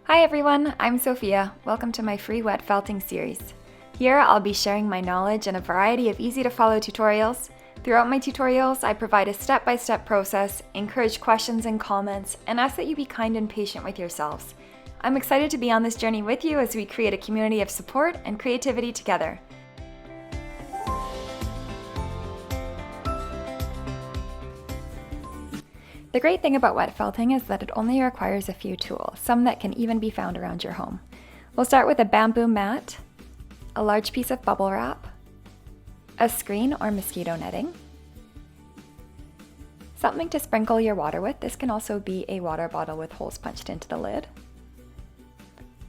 Hi everyone, I'm Sophia. Welcome to my free wet felting series. Here I'll be sharing my knowledge in a variety of easy to follow tutorials. Throughout my tutorials, I provide a step-by-step process, encourage questions and comments, and ask that you be kind and patient with yourselves. I'm excited to be on this journey with you as we create a community of support and creativity together. The great thing about wet felting is that it only requires a few tools, some that can even be found around your home. We'll start with a bamboo mat, a large piece of bubble wrap, a screen or mosquito netting, something to sprinkle your water with. This can also be a water bottle with holes punched into the lid,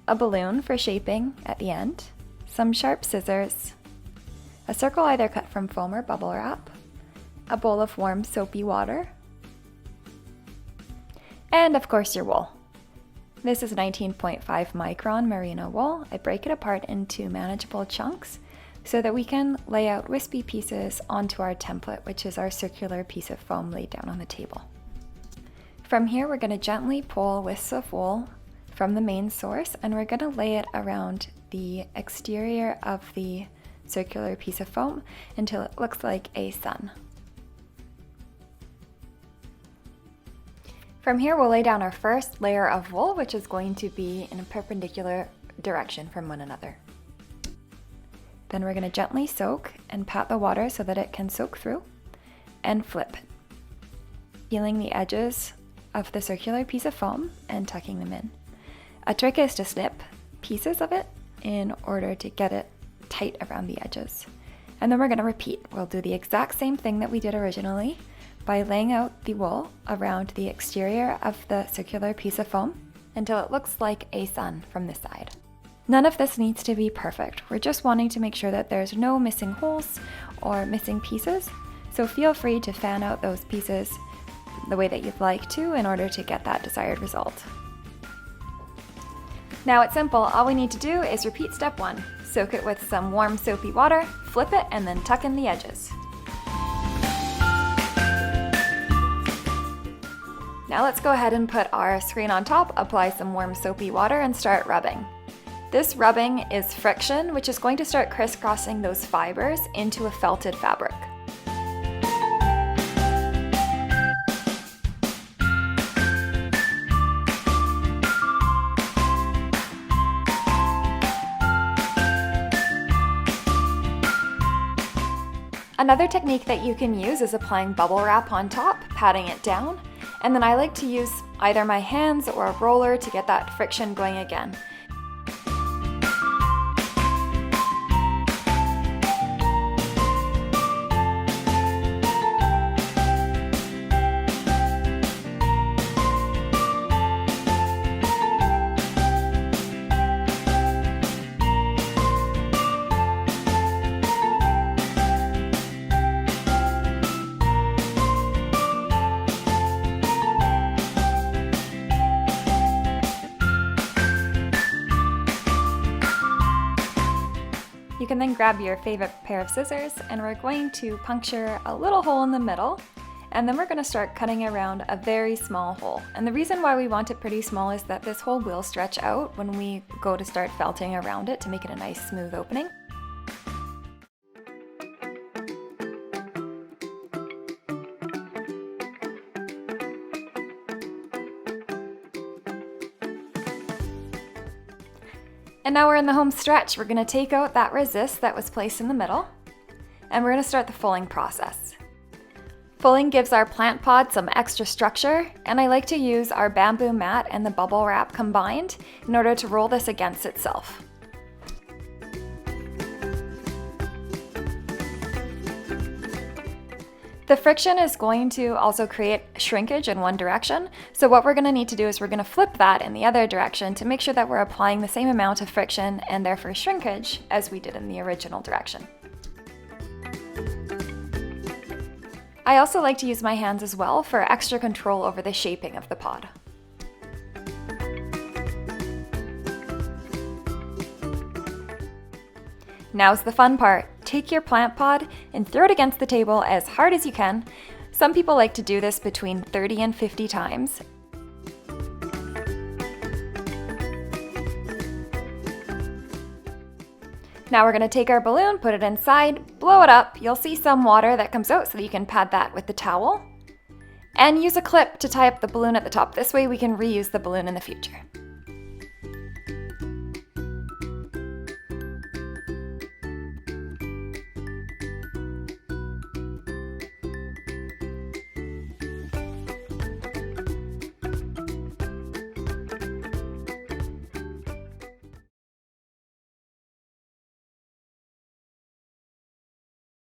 a balloon for shaping at the end, some sharp scissors, a circle either cut from foam or bubble wrap, a bowl of warm soapy water, and of course your wool. This is 19.5 micron merino wool. I break it apart into manageable chunks so that we can lay out wispy pieces onto our template, which is our circular piece of foam laid down on the table. From here, we're going to gently pull wisps of wool from the main source, and we're going to lay it around the exterior of the circular piece of foam until it looks like a sun. From here, we'll lay down our first layer of wool, which is going to be in a perpendicular direction from one another. Then we're going to gently soak and pat the water so that it can soak through, and flip, peeling the edges of the circular piece of foam and tucking them in. A trick is to snip pieces of it in order to get it tight around the edges. And then we're going to repeat. We'll do the exact same thing that we did originally, by laying out the wool around the exterior of the circular piece of foam until it looks like a sun from this side. None of this needs to be perfect. We're just wanting to make sure that there's no missing holes or missing pieces, so feel free to fan out those pieces the way that you'd like to in order to get that desired result. Now it's simple. All we need to do is repeat step one. Soak it with some warm soapy water, flip it, and then tuck in the edges. Now let's go ahead and put our screen on top, apply some warm soapy water, and start rubbing. This rubbing is friction, which is going to start crisscrossing those fibers into a felted fabric. Another technique that you can use is applying bubble wrap on top, patting it down, and then I like to use either my hands or a roller to get that friction going again. You can then grab your favorite pair of scissors, and we're going to puncture a little hole in the middle, and then we're going to start cutting around a very small hole. And the reason why we want it pretty small is that this hole will stretch out when we go to start felting around it to make it a nice smooth opening. And now we're in the home stretch. We're going to take out that resist that was placed in the middle, and we're going to start the fulling process. Fulling gives our plant pod some extra structure, and I like to use our bamboo mat and the bubble wrap combined in order to roll this against itself. The friction is going to also create shrinkage in one direction, so what we're going to need to do is we're going to flip that in the other direction to make sure that we're applying the same amount of friction and therefore shrinkage as we did in the original direction. I also like to use my hands as well for extra control over the shaping of the pod. Now's the fun part. Take your plant pod and throw it against the table as hard as you can. Some people like to do this between 30 and 50 times. Now we're gonna take our balloon, put it inside, blow it up. You'll see some water that comes out, so that you can pad that with the towel. And use a clip to tie up the balloon at the top. This way we can reuse the balloon in the future.